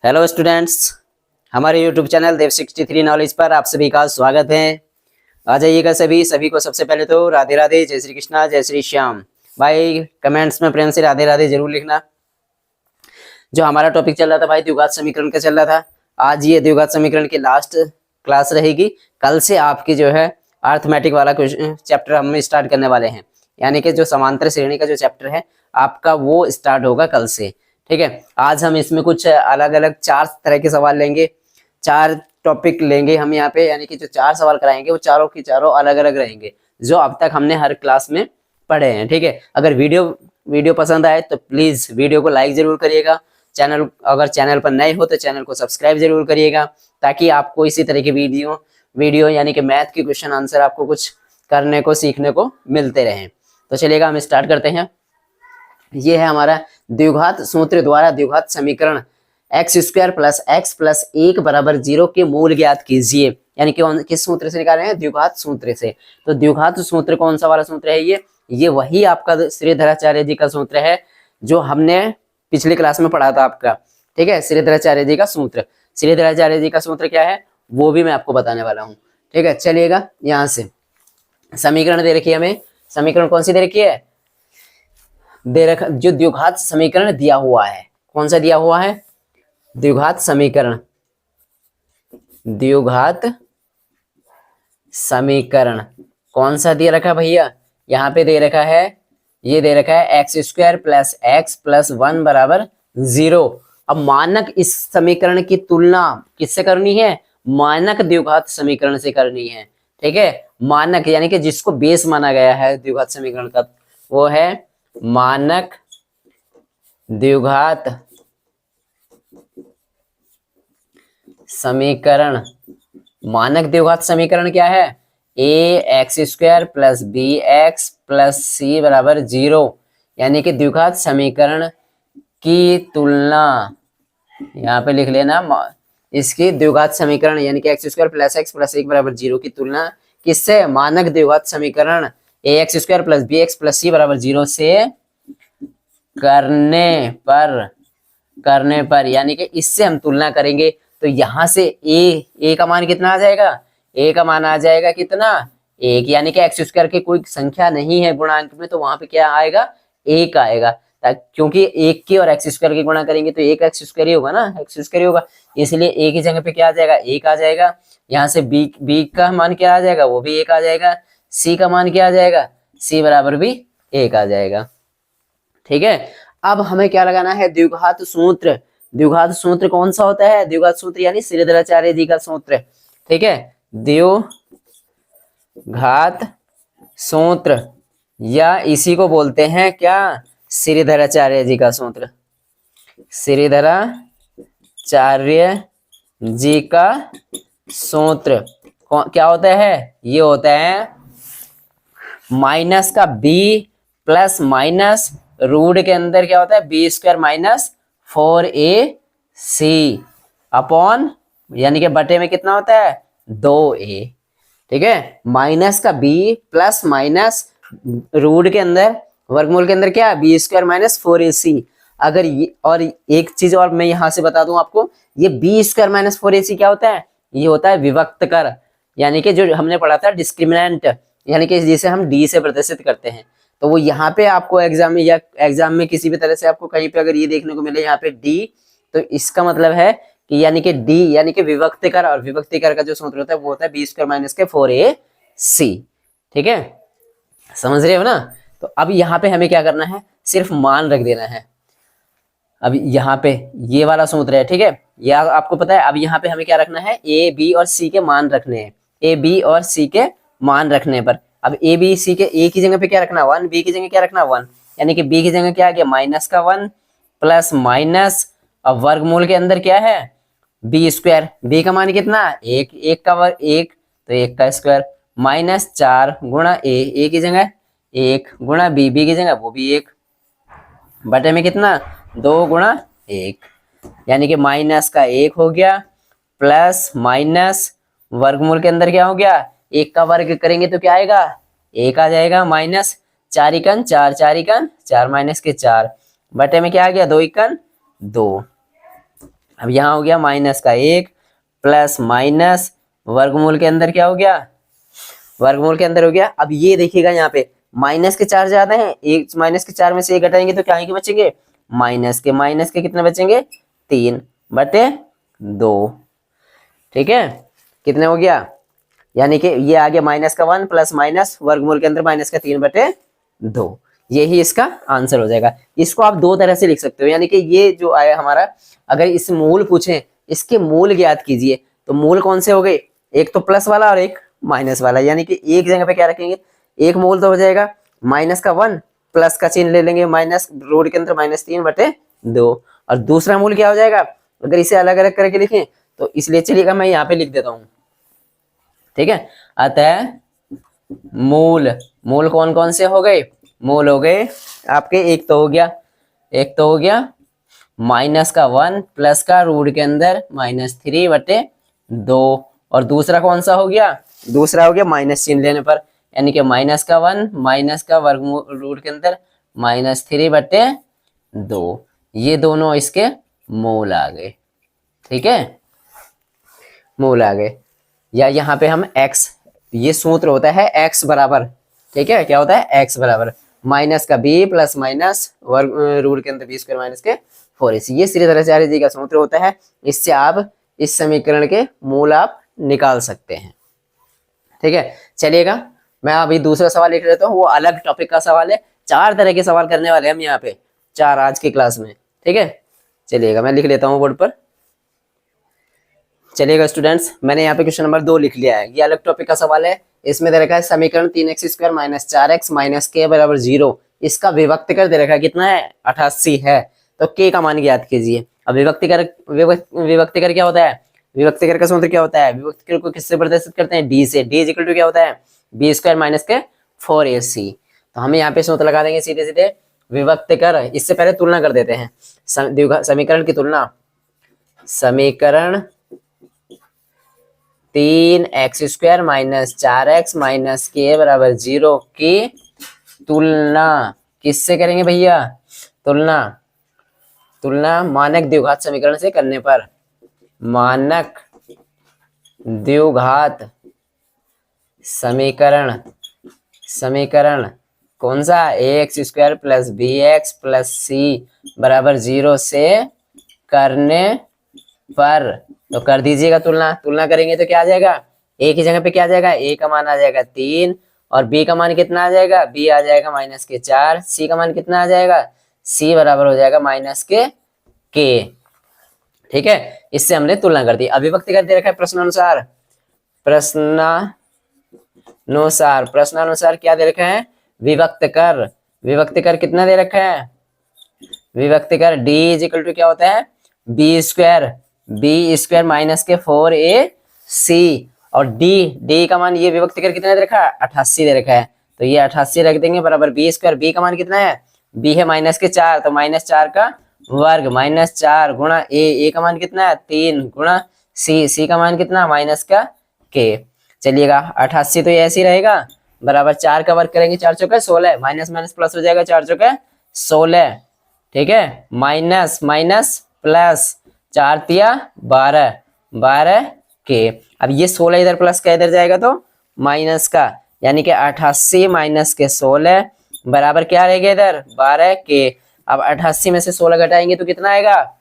Hello students, हमारे YouTube channel देव63 knowledge पर आप सभी का स्वागत है। आ जाइएगा सभी को सबसे पहले तो राधे राधे, जय श्री कृष्णा, जय श्री श्याम। भाई कमेंट्स में प्रेम से राधे राधे जरूर लिखना। जो हमारा टॉपिक चल रहा था भाई द्विघात समीकरण का चल रहा था। आज ये द्विघात समीकरण की लास्ट क्लास रहेगी। कल से आपकी जो है अर्थमेटिक वाला चैप्टर हम स्टार्ट करने वाले हैं, यानी कि जो समांतर श्रेणी का जो चैप्टर है आपका वो स्टार्ट होगा कल से। ठीक है, आज हम इसमें कुछ अलग अलग 4 तरह के सवाल लेंगे, 4 टॉपिक लेंगे हम यहाँ पे, यानी कि जो 4 सवाल कराएंगे वो चारों की चारों अलग अलग रहेंगे जो अब तक हमने हर क्लास में पढ़े हैं। ठीक है, अगर वीडियो पसंद आए तो प्लीज वीडियो को लाइक जरूर करिएगा। अगर चैनल पर नए हो तो चैनल को सब्सक्राइब जरूर करिएगा, ताकि आपको इसी तरह की वीडियो यानी कि मैथ की क्वेश्चन आंसर आपको कुछ करने को सीखने को मिलते रहे। तो चलिएगा हम स्टार्ट करते हैं। ये है हमारा द्विघात सूत्र द्वारा द्विघात समीकरण x² + x + 1 = 0 के मूल ज्ञात कीजिए। यानी कि किस सूत्र से निकाल रहे हैं? द्विघात सूत्र से। तो द्विघात सूत्र कौन सा वाला सूत्र है? ये वही आपका श्रीधराचार्य जी का सूत्र है जो हमने पिछली क्लास में पढ़ा था आपका। ठीक है, श्रीधराचार्य जी का सूत्र। श्रीधराचार्य जी का सूत्र क्या है वो भी मैं आपको बताने वाला हूँ। ठीक है, चलिएगा यहाँ से समीकरण दे रखी है हमें। समीकरण कौन सी दे रखी है? जो द्विघात समीकरण दिया हुआ है, कौन सा दिया हुआ है? द्विघात समीकरण। द्विघात समीकरण कौन सा दे रखा है भैया? यहाँ पे दे रखा है, ये दे रखा है x² + x + 1 = 0। अब मानक इस समीकरण की तुलना किससे करनी है? मानक द्विघात समीकरण से करनी है। ठीक है, मानक यानी कि जिसको बेस माना गया है द्विघात समीकरण का, वो है मानक द्विघात समीकरण। मानक द्विघात समीकरण क्या है? ax² + bx + c = 0। यानी कि द्विघात समीकरण की तुलना, यहाँ पे लिख लेना, इसकी द्विघात समीकरण यानी कि x² + x + 1 = 0 की तुलना किससे? मानक द्विघात समीकरण ax² + bx + c = 0 से करने पर यानी कि इससे हम तुलना करेंगे। तो यहां से a का मान कितना आ जाएगा? a का मान आ जाएगा कितना? 1। यानी कि x² की कोई संख्या नहीं है गुणांक में, तो वहां पे क्या आएगा? 1 आएगा। क्योंकि 1 की और x² की गुणा करेंगे तो 1 x² ही होगा ना, x² ही होगा, इसलिए a की जगह पे क्या आ जाएगा? 1 आ जाएगा। यहाँ से b का मान क्या आ जाएगा? वो भी 1 आ जाएगा। c का मान क्या आ जाएगा? c बराबर भी 1 आ जाएगा। ठीक है, अब हमें क्या लगाना है? द्विघात सूत्र। द्विघात सूत्र कौन सा होता है? द्विघात सूत्र यानी श्रीधराचार्य जी का सूत्र। ठीक है, द्विघात सूत्र या इसी को बोलते हैं क्या? श्रीधराचार्य जी का सूत्र। श्रीधराचार्य जी का सूत्र क्या होता है? ये होता है माइनस का b प्लस माइनस रूट के अंदर क्या होता है? b² - 4ac अपॉन, यानी कि बटे में कितना होता है? 2a। ठीक है, माइनस का b प्लस माइनस रूट के अंदर, वर्गमूल के अंदर क्या है? b² - 4ac। अगर ये, और एक चीज और मैं यहां से बता दूं आपको, ये b² - 4ac क्या होता है? ये होता है विभक्त कर, यानी कि जो हमने पढ़ा था डिस्क्रिमिनेंट, यानी कि जिसे हम d से प्रदर्शित करते हैं। तो वो यहाँ पे आपको एग्जाम में किसी भी तरह से आपको कहीं पे अगर ये देखने को मिले यहाँ पे d, तो इसका मतलब है कि यानी कि d यानी कि विभक्त कर, और विभक्ति कर का जो सूत्र होता है वो होता है b² - 4ac। ठीक है, समझ रहे हो ना? तो अब यहाँ पे हमें क्या करना है? सिर्फ मान रख देना है। अब यहाँ पे ये वाला सूत्र है, ठीक है, यह आपको पता है। अब यहाँ पे हमें क्या रखना है? a b और c के मान रखने हैं। a b और c के मान रखने पर अब a b c के a की जगह पे क्या रखना? 1, b की जगह क्या रखना? 1, यानी कि b की जगह क्या आ गया? -1 प्लस माइनस, अब वर्गमूल के अंदर क्या है? b²। b का मान कितना? 1, 1 का वर्ग 1, तो 1 का स्क्वायर, -4 गुणा a की जगह 1 गुणा b की जगह वो भी 1, बटे में कितना? 2 गुणा 1, यानी कि माइनस का 1 हो गया प्लस माइनस वर्गमूल के अंदर क्या हो गया? 1 का वर्ग करेंगे तो क्या आएगा? 1 आ जाएगा, माइनस 4 × 4, 4 × 4 -4, बटे में क्या आ गया? 2 × 2। अब यहाँ हो गया माइनस का 1 प्लस माइनस वर्गमूल के अंदर क्या हो गया, वर्गमूल के अंदर हो गया। अब ये देखिएगा यहाँ पे माइनस के 4 ज्यादा हैं, एक माइनस के 4 में से 1 घटाएंगे तो क्या के बचेंगे, माइनस के कितने बचेंगे, 3/2। ठीक है, कितने हो गया, यानी कि ये आ गया माइनस का 1 प्लस माइनस वर्गमूल के अंदर माइनस का 3/2। यही इसका आंसर हो जाएगा। इसको आप दो तरह से लिख सकते हो, यानी कि ये जो आया हमारा, अगर इस मूल पूछे, इसके मूल ज्ञात कीजिए, तो मूल कौन से हो गए, एक तो प्लस वाला और एक माइनस वाला, यानी कि एक जगह पे क्या रखेंगे, एक मूल तो हो जाएगा माइनस का 1 प्लस का चिन्ह ले लेंगे माइनस रूट के अंदर -3/2, और दूसरा मूल क्या हो जाएगा, अगर इसे अलग अलग करके लिखें तो इसलिए चलिएगा मैं यहाँ पे लिख देता हूँ। ठीक है, अतः मूल, मूल कौन कौन से हो गए, मूल हो गए आपके, एक तो हो गया माइनस का 1 प्लस का रूट के अंदर -3/2, और दूसरा कौन सा हो गया, दूसरा हो गया माइनस चिन्ह लेने पर, यानी कि माइनस का 1 माइनस का वर्गमूल रूट के अंदर -3/2, ये दोनों इसके मूल आ गए। ठीक है, मूल आ गए। या यहाँ पे हम x, ये सूत्र होता है x बराबर, ठीक है, क्या होता है x बराबर माइनस का b प्लस माइनस वर्ग रूट के अंदर b² माइनस के 4ac, ये श्रीधराचार्य जी का सूत्र होता है। इससे आप इस समीकरण के मूल आप निकाल सकते हैं। ठीक है, चलिएगा मैं अभी दूसरा सवाल लिख लेता हूँ, वो अलग टॉपिक का सवाल है। 4 तरह के सवाल करने वाले हैं हम यहाँ पे, 4 आज की क्लास में। ठीक है, चलिएगा मैं लिख लेता हूँ बोर्ड पर। चलिएगा स्टूडेंट्स, मैंने यहाँ पे क्वेश्चन नंबर 2 लिख लिया है, ये अलग टॉपिक का सवाल है। इसमें दे रखा है समीकरण 3x² minus 4x minus k बराबर 0, इसका विभक्त कर दे रखा है कितना है, 88 है, तो k का मान ज्ञात कीजिए। अब विभक्तिकर क्या होता है, विभक्तिकर का सूत्र क्या होता है, विभक्तिकर को किससे प्रदर्शित करते हैं, d से, d इक्वल टू क्या होता है, b² माइनस के 4ac। तो हमें यहाँ पे सूत्र लगा देंगे सीधे सीधे, विभक्तिकर, इससे पहले तुलना कर देते हैं, समीकरण की तुलना, समीकरण 3x² minus 4x minus k बराबर 0 की तुलना किससे करेंगे भैया, तुलना मानक द्विघात समीकरण से करने पर, मानक द्विघात समीकरण कौन सा, ax² plus bx plus c बराबर 0 से करने पर, तो कर दीजिएगा तुलना करेंगे तो क्या आ जाएगा, a की जगह पे क्या आ जाएगा, a का मान आ जाएगा 3, और b का मान कितना आ जाएगा, b आ जाएगा -4, c का मान कितना आ जाएगा, c बराबर हो जाएगा -k। ठीक है, इससे हमने तुलना कर दी। अभिव्यक्ति कर दे रखा है प्रश्नानुसार क्या दे रखा है, विभक्त कर कितना दे रखा है, विभक्त कर d इक्वल टू क्या होता है, b² माइनस के 4ac, और d का मान, ये विभक्त कर कितना दे रखा है, 88 दे रखा है, तो ये 88 रख देंगे बराबर b², b का मान कितना है, b है -4, तो -4 का वर्ग -4 गुणा a का मान कितना है 3 गुणा c का मान कितना -k। चलिएगा 88 तो ये ऐसे ही रहेगा, बराबर 4 का वर्ग करेंगे 4 चौके 16, माइनस माइनस प्लस हो जाएगा 4 चौके 16। ठीक है, माइनस माइनस प्लस 4 तिया 12 के, अब ये 16 इधर प्लस का इधर जाएगा तो माइनस का, यानी कि 88 माइनस के 16 बराबर क्या रहेगा इधर 12 के। अब 88 में से 16 घटाएंगे तो कितना आएगा,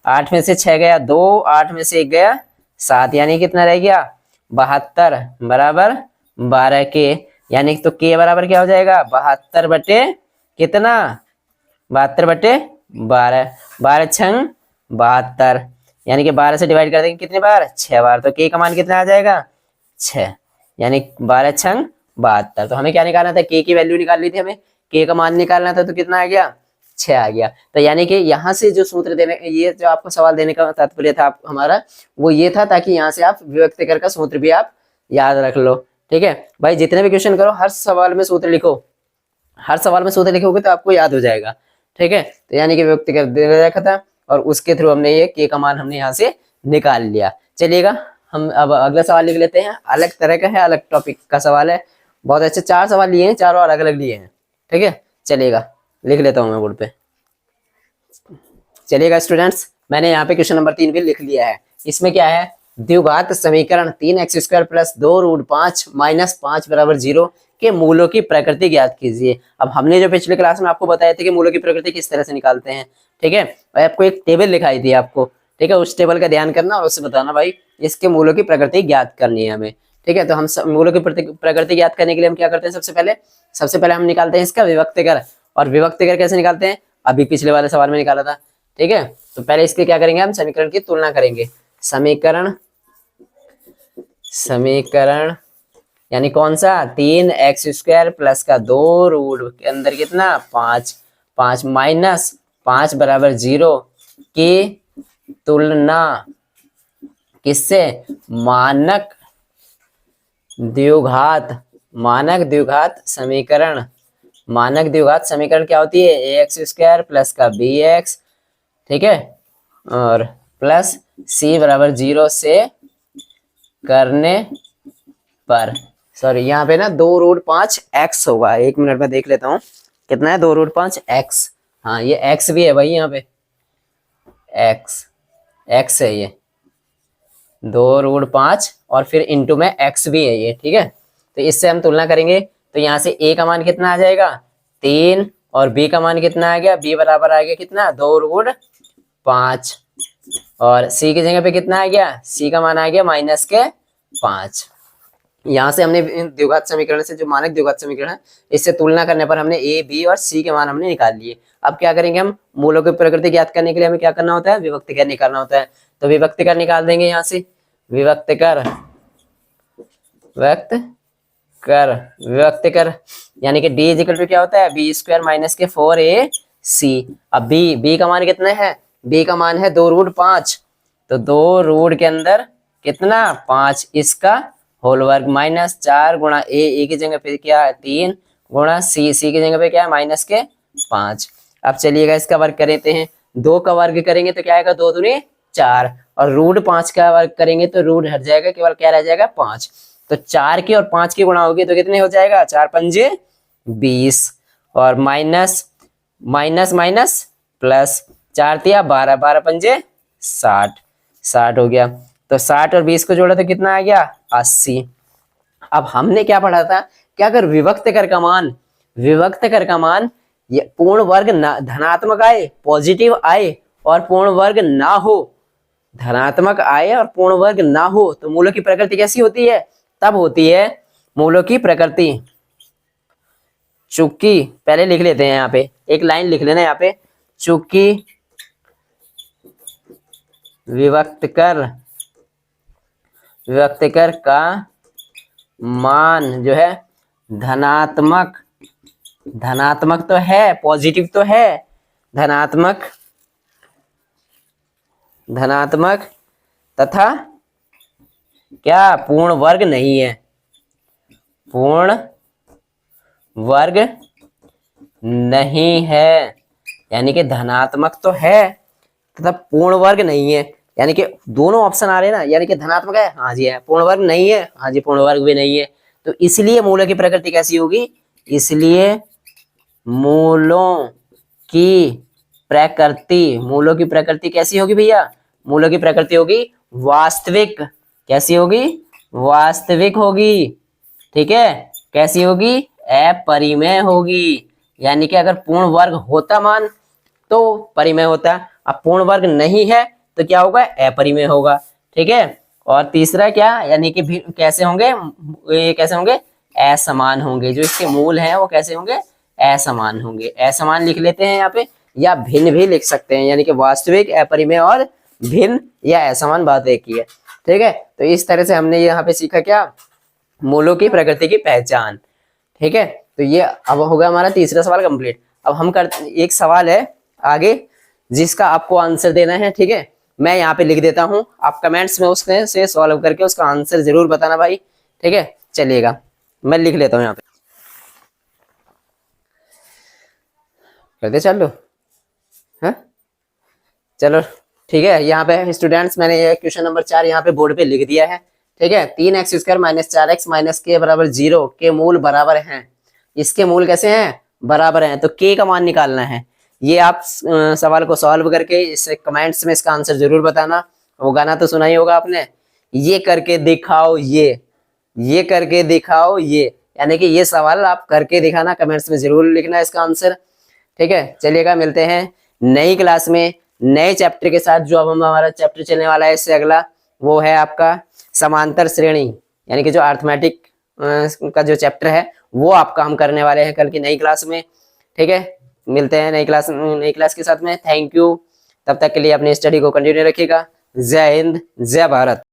8 में से 6 गया 2, 8 में से 1 गया 7, यानी कितना रह गया 72 बराबर 12 के, यानी तो के बराबर क्या हो जाएगा 72 बटे कितना 72/12, 12 छंग 72, यानी कि 12 से डिवाइड कर देंगे कितने बार 6 बार, तो के का मान कितना आ जाएगा 6, यानी 12 छंग 72। तो हमें क्या निकालना था, के की वैल्यू निकाल ली थी हमें, के का मान निकालना था, तो कितना आ गया 6 आ गया। तो यानी कि यहाँ से जो सूत्र देने, ये जो आपको सवाल देने का तात्पर्य था आप हमारा वो ये था, ताकि यहाँ से आप विभक्तिकर का सूत्र भी आप याद रख लो। ठीक है भाई, जितने भी क्वेश्चन करो हर सवाल में सूत्र लिखो, हर सवाल में सूत्र लिखोगे तो आपको याद हो जाएगा। ठीक है, तो यानी कि विभक्तिकर दे रखा था और उसके थ्रू हमने ये के का मान हमने यहाँ से निकाल लिया। चलिएगा हम अब अगला सवाल लिख लेते हैं, अलग तरह का है, अलग टॉपिक का सवाल है, बहुत अच्छे 4 सवाल लिए हैं, चारों अलग अलग लिए हैं। ठीक है, चलिएगा लिख लेता हूँ मैं बोर्ड पे। चलिएगा स्टूडेंट्स, मैंने यहाँ पे क्वेश्चन नंबर 3 भी लिख लिया है। इसमें क्या है, द्विघात समीकरण 3x² प्लस 2√5 माइनस 5 बराबर 0 के मूलों की प्रकृति ज्ञात कीजिए। अब हमने जो पिछले क्लास में आपको बताया था कि मूलों की प्रकृति किस तरह से निकालते हैं, ठीक है, और आपको एक टेबल दिखाई थी आपको, ठीक है, उस टेबल का ध्यान करना और उससे बताना भाई इसके मूलों की प्रकृति ज्ञात करनी है हमें, ठीक है। तो हम मूलों की प्रकृति ज्ञात करने के लिए हम क्या करते हैं, सबसे पहले हम निकालते हैं इसका विभक्तिकर। और विभक्तिकर कैसे निकालते हैं, अभी पिछले वाले सवाल में निकाला था, ठीक है। तो पहले इसके क्या करेंगे, हम समीकरण की तुलना करेंगे। समीकरण यानी कौन सा, 3x² प्लस का 2 रूट के अंदर कितना 5 माइनस 5 बराबर 0 की तुलना किससे, मानक द्विघात समीकरण। मानक द्विघात समीकरण क्या होती है, ax² प्लस का bx, ठीक है, और प्लस c बराबर 0 से करने पर, सॉरी यहाँ पे ना 2√5x होगा। 1 मिनट में देख लेता हूँ कितना है 2√5x। हाँ ये x भी है भाई, यहाँ पे x है ये 2√5 और फिर इंटू में x भी है ये, ठीक है। तो इससे हम तुलना करेंगे तो यहाँ से a का मान कितना आ जाएगा 3 और b का मान कितना आ गया, b बराबर आ गया कितना 2√5 और c की जगह पे कितना आ गया, c का मान आ गया -5। यहाँ से हमने द्विघात समीकरण से, जो मानक द्विघात समीकरण है, इससे तुलना करने पर हमने a, b और c के मान हमने निकाल लिए। अब क्या करेंगे, हम मूलों की प्रकृति ज्ञात करने के लिए हमें क्या करना होता है, विभक्तिकर निकालना होता है। तो विभक्तिकर निकाल देंगे यहाँ से, विभक्तिकर यानी कि d इक्वल टू क्या होता है, b² माइनस के 4ac। अब b का मान कितना है, b का मान है 2√5, तो 2 रूट के अंदर कितना 5, इसका होल वर्ग माइनस 4 गुणा a की जगह पे क्या है 3 गुणा c की जगह पे क्या है -5। अब चलिएगा इसका वर्ग कर देते हैं, 2 का वर्ग करेंगे तो क्या आएगा 2 दूनी 4 और √5 का वर्ग करेंगे तो रूट हट जाएगा, केवल क्या रह जाएगा 5। तो 4 की और 5 की गुणा होगी तो कितने हो जाएगा 4 पंजे 20 और माइनस प्लस 4 तिया 12, 12 पंजे 60 हो गया। तो 60 और 20 को जोड़ा तो कितना आ गया 80। अब हमने क्या पढ़ा था कि अगर विभक्तिकर का मान ये पूर्ण वर्ग धनात्मक आए, पॉजिटिव आए और पूर्ण वर्ग ना हो, धनात्मक आए और पूर्ण वर्ग ना हो, तो मूलों की प्रकृति कैसी होती है, तब होती है मूलों की प्रकृति। चूंकि पहले लिख लेते हैं, यहाँ पे एक लाइन लिख लेना, यहाँ पे चूंकि विभक्तिकर का मान जो है धनात्मक तो है, पॉजिटिव तो है, धनात्मक तथा क्या पूर्ण वर्ग नहीं है, पूर्ण वर्ग नहीं है, यानी कि धनात्मक तो है तथा पूर्ण वर्ग नहीं है, यानी कि दोनों ऑप्शन आ रहे हैं ना, यानी कि धनात्मक है, हाँ जी है, पूर्ण वर्ग नहीं है, हाँ जी पूर्ण वर्ग भी नहीं है। तो इसलिए मूलों की प्रकृति कैसी होगी, इसलिए मूलों की प्रकृति कैसी होगी भैया, मूलों की प्रकृति होगी वास्तविक। कैसी होगी, वास्तविक होगी, ठीक है। कैसी होगी, अपरिमेय होगी, यानी कि अगर पूर्ण वर्ग होता मान तो परिमेय होता, अब पूर्ण वर्ग नहीं है तो क्या होगा, अपरिमेय होगा, ठीक है। और तीसरा क्या, यानी कि कैसे होंगे, ये कैसे होंगे, असमान होंगे, जो इसके मूल हैं वो कैसे होंगे, असमान होंगे। असमान लिख लेते हैं यहाँ पे, या भिन्न भी लिख सकते हैं, यानी कि वास्तविक, अपरिमेय और भिन्न या असमान बात एक ही है, ठीक है। तो इस तरह से हमने यहाँ पे सीखा क्या, मूलों की प्रकृति की पहचान, ठीक है। तो ये अब होगा हमारा तीसरा सवाल कंप्लीट। अब हम करते, एक सवाल है आगे जिसका आपको आंसर देना है, ठीक है। मैं यहाँ पे लिख देता हूँ, आप कमेंट्स में उसमें से सॉल्व करके उसका आंसर जरूर बताना भाई, ठीक है। चलिएगा मैं लिख लेता हूँ यहाँ पे, करते चलो, हाँ चलो ठीक है। यहाँ पे स्टूडेंट्स मैंने ये क्वेश्चन नंबर 4 यहाँ पे बोर्ड पे लिख दिया है, ठीक है। 3x² minus 4x minus k बराबर 0 के मूल बराबर हैं। इसके मूल कैसे हैं, बराबर हैं, तो k का मान निकालना है। ये आप सवाल को सॉल्व करके इसे कमेंट्स में इसका आंसर जरूर बताना। वो गाना तो सुना ही होगा आपने, ये करके दिखाओ ये करके दिखाओ ये, यानी कि ये सवाल आप करके दिखाना, कमेंट्स में जरूर लिखना इसका आंसर। ठीक है, चलिएगा मिलते हैं नई क्लास में नए चैप्टर के साथ। जो अब हम हमारा चैप्टर चलने वाला है इससे अगला, वो है आपका समांतर श्रेणी, यानी कि जो अर्थमेटिक का जो चैप्टर है वो आपका हम करने वाले हैं कल की नई क्लास में। ठीक है, मिलते हैं नई क्लास के साथ में। थैंक यू, तब तक के लिए अपनी स्टडी को कंटिन्यू रखिएगा। जय हिंद, जय भारत।